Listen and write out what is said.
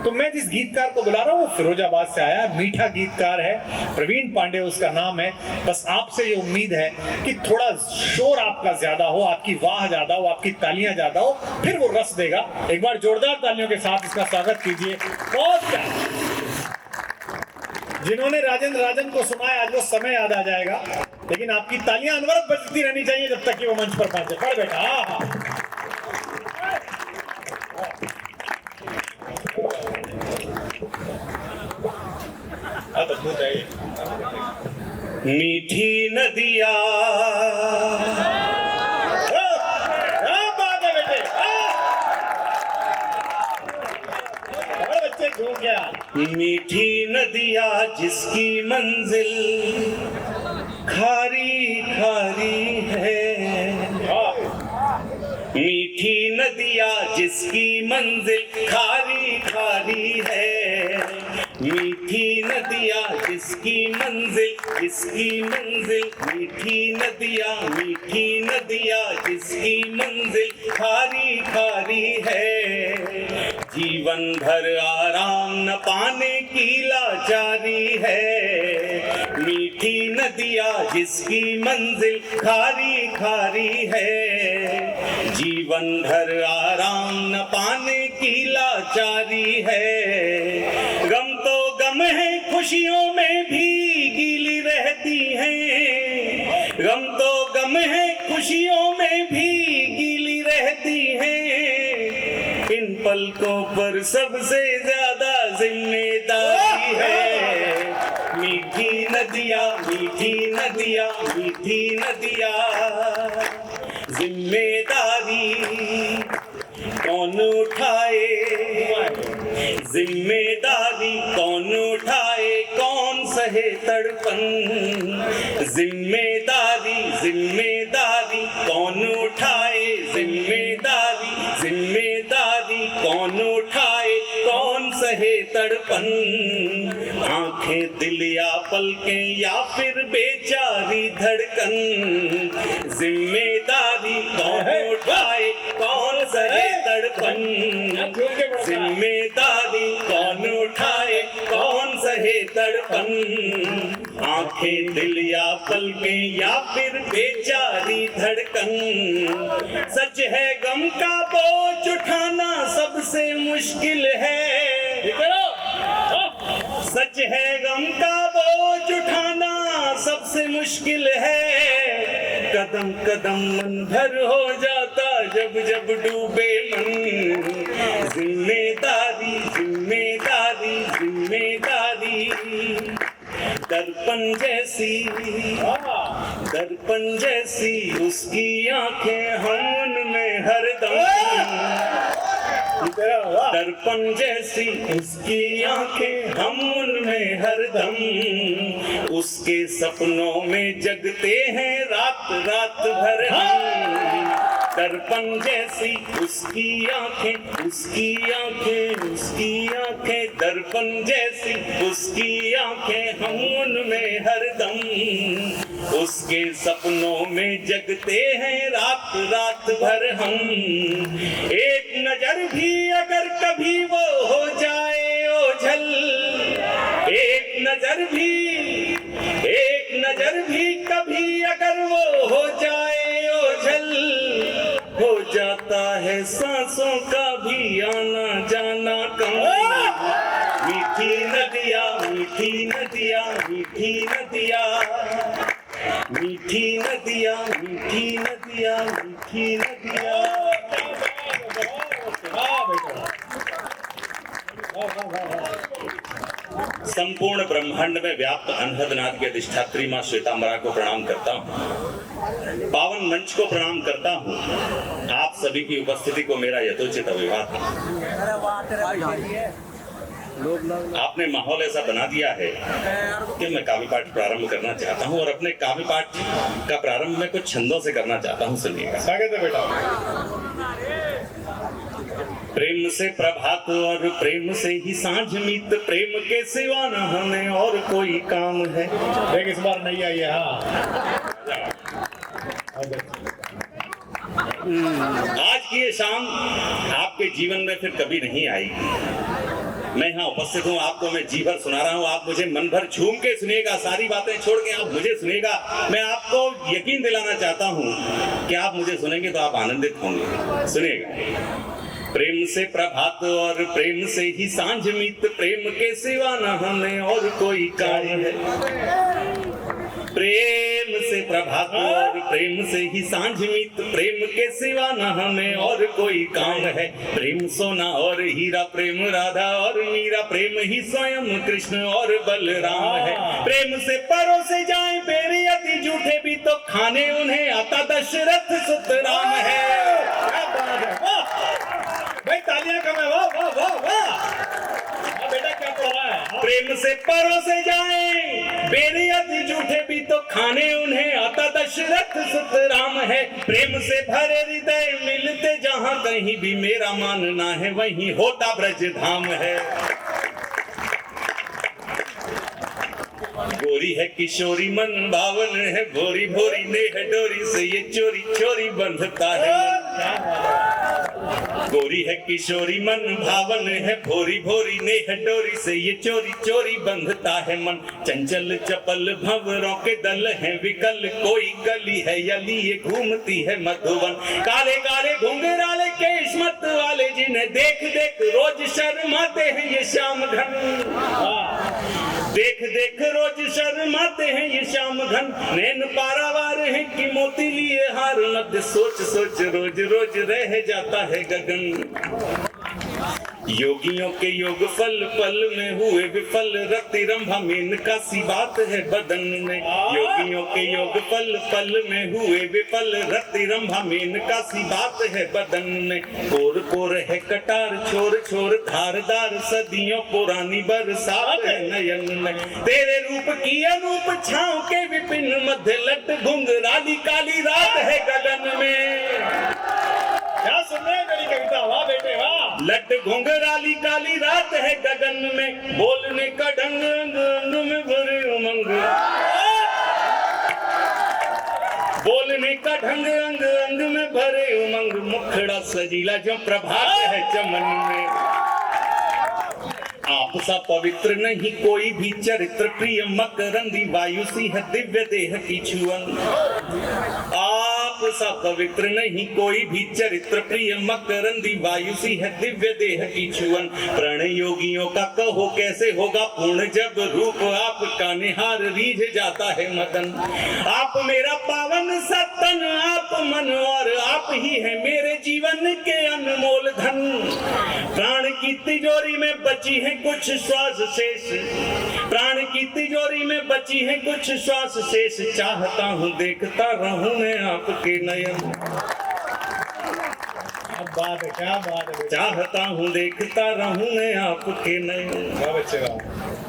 तो मैं जिस गीतकार को बुला रहा हूँ वो फिरोजाबाद से आया, मीठा गीतकार है, प्रवीण पांडे उसका नाम है। बस आपसे ये उम्मीद है कि थोड़ा शोर आपका ज्यादा हो, आपकी वाह ज्यादा हो, आपकी तालियां ज्यादा हो, फिर वो रस देगा। एक बार जोरदार तालियों के साथ इसका स्वागत कीजिए। बहुत प्यार। जिन्होंने राजेंद्र राजन को सुना है आज वो समय याद आ जाएगा, लेकिन आपकी तालियां अनवरत बजती रहनी चाहिए जब तक कि वो मंच पर पहुंचे। पढ़ बेटा। मीठी नदिया बात है बेटे। बच्चे झूम गया। मीठी नदिया जिसकी मंजिल खारी खारी है, मीठी नदिया जिसकी मंजिल खारी खारी है, मीठी नदिया जिसकी मंजिल मीठी नदिया जिसकी मंजिल खारी खारी है, जीवन भर आराम न पाने की लाचारी है, मीठी नदिया जिसकी मंजिल खारी खारी है, जीवन भर आराम न पाने की लाचारी है, गम तो गम है खुशियों में भी गीली रहती हैं, गम तो गम है खुशियों में भी गीली रहती हैं, इन पलकों पर सबसे ज्यादा जिम्मेदारी है, मीठी नदिया मीठी नदिया मीठी नदिया, जिम्मेदारी कौन उठाए, जिम्मेदारी कौन उठाए, कौन सहे तड़पन, जिम्मेदारी जिम्मेदारी कौन उठाए, जिम्मेदारी जिम्मेदारी कौन उठाए, कौन सहे तड़पन, आंखें दिल या पलकें या फिर बेचारी धड़कन, जिम्मेदारी कौन उठाए, कौन सहे तड़पन, जिम्मेदारी कौन उठाए, कौन सहे तड़पन, आंखें दिल या पलकें या फिर बेचारी धड़कन, सच है गम का बोझ उठाना सबसे मुश्किल है, सच है गम का बोझ उठाना सबसे मुश्किल है, कदम कदम मन भर हो जाता जब जब डूबे मन, जिम्मेदारी जिम्मेदारी जिम्मेदारी, दर्पण जैसी उसकी आंखें हम उनमें हरदम, दर्पण जैसी उसकी आंखें हम उनमें हरदम, उसके सपनों में जगते हैं रात रात भर हम, दर्पण जैसी उसकी आंखें उसकी आंखें उसकी आंखें, दर्पण जैसी उसकी आंखें हम उनमें हरदम, उसके सपनों में जगते हैं रात रात भर हम, एक नजर भी अगर कभी वो हो जाए ओझल, एक नजर भी कभी अगर वो हो जाए ओझल, हो जाता है सांसों का भी आना जाना कम, मीठी नदिया मीठी नदिया मीठी नदिया, मीठी नदिया मीठी नदिया मीठी नदिया। संपूर्ण ब्रह्मांड में व्याप्त अनहद नाद के अधिष्ठात्री मां श्वेतांबरा को प्रणाम करता हूँ, पावन मंच को प्रणाम करता हूँ, आप सभी की उपस्थिति को मेरा यथोचित अभिवादन। आपने माहौल ऐसा बना दिया है कि मैं काव्य पाठ प्रारंभ करना चाहता हूँ और अपने काव्य पाठ का प्रारंभ में कुछ छंदों से करना चाहता हूँ। सुनिएगा। स्वागत है बेटा। प्रेम से प्रभात और प्रेम से ही सांझ मीत, प्रेम के सिवा न हमें और कोई काम है। देख इस बार नहीं आई है। हाँ आज की ये शाम आपके जीवन में फिर कभी नहीं आएगी। मैं यहाँ उपस्थित हूँ, आपको मैं जी भर सुना रहा हूँ, आप मुझे मन भर झूम के सुनिएगा, सारी बातें छोड़ के आप मुझे सुनिएगा। मैं आपको यकीन दिलाना चाहता हूँ कि आप मुझे सुनेंगे तो आप आनंदित होंगे। सुनिएगा। प्रेम से प्रभात और प्रेम से ही सांझ मीत, प्रेम के सिवा न हमें और कोई काम है। प्रेम से प्रभात और प्रेम से ही सांझ मीत, प्रेम के सिवा न हमें और कोई काम है। प्रेम सोना और हीरा, प्रेम राधा और मीरा, प्रेम ही स्वयं कृष्ण और बलराम है। प्रेम से परोसे जाए बेरी अति झूठे भी तो खाने उन्हें आता दशरथ सुत राम है। भाई तालियां कम है, वाह वाह वाह वाह। बेटा क्या पढ़ रहा है? प्रेम से परोसे जाए बेरी अति झूठे भी तो खाने उन्हें आता दशरथ सुत राम है। प्रेम से भरे हृदय मिलते जहां कहीं भी, मेरा मानना है वहीं होता ब्रज धाम है। गोरी है किशोरी मन भावन है, भोरी भोरी नेह डोरी से ये चोरी चोरी बंधता है। गोरी है किशोरी मन भावन है, भोरी भोरी नेह डोरी से ये चोरी चोरी बंधता है मन। चंचल चपल भंवरों के दल है विकल, कोई गली है यली ये घूमती है मधुवन। काले काले घुंघराले केश मत वाले, जिन्हें देख देख रोज शर्माते हैं ये श्याम घन। देख देख रोज शर्माते हैं ये श्याम घन। नैन पारावार है कि मोती लिए हार, मध्य सोच सोच रोज रोज रह जाता है गगन। योगियों के योग फल पल में हुए विफल, रति रंभा मेनका सी बात है बदन में। योगियों के योग फल पल में हुए विफल, रति रंभा मेनका सी बात है बदन में। कोर कोर है कटार छोर छोर धारदार, सदियों पुरानी बरसात है नयन में। तेरे रूप की अनूप छांव के विपिन मध्य, लट घुंघराली काली रात है गगन में। क्या सुन रहे हैं मेरी कविता? वाह बेटे वाह। लट घुंघराली काली रात है गगन में, बोलने का ढंग अंग अंग में भरे उमंग। बोलने का ढंग अंग अंग में भरे उमंग, मुखड़ा सजीला जो प्रभात है चमन में। आप सा पवित्र नहीं कोई भी चरित्र, प्रिय मकरंदी वायु सी है दिव्य देह की छुअन। आप सा पवित्र नहीं कोई भी चरित्र, प्रिय मकरंदी वायु सी है दिव्य देह की छुअन। प्रणय योगियों का कहो कैसे होगा पूर्ण, जब रूप आपका निहार रीझ जाता है मदन। आप मेरा पावन सतन, आप मन और आप ही है मेरे जीवन के अनमोल धन। प्राण की तिजोरी में बची है कुछ श्वास शेष, प्राण की तिजोरी में बची है कुछ श्वास शेष। चाहता हूँ देखता रहूं मैं आपके नयन। बात है, क्या बात है। चाहता हूँ देखता रहूं मैं आपके नयन। वाह बच्चे वाह।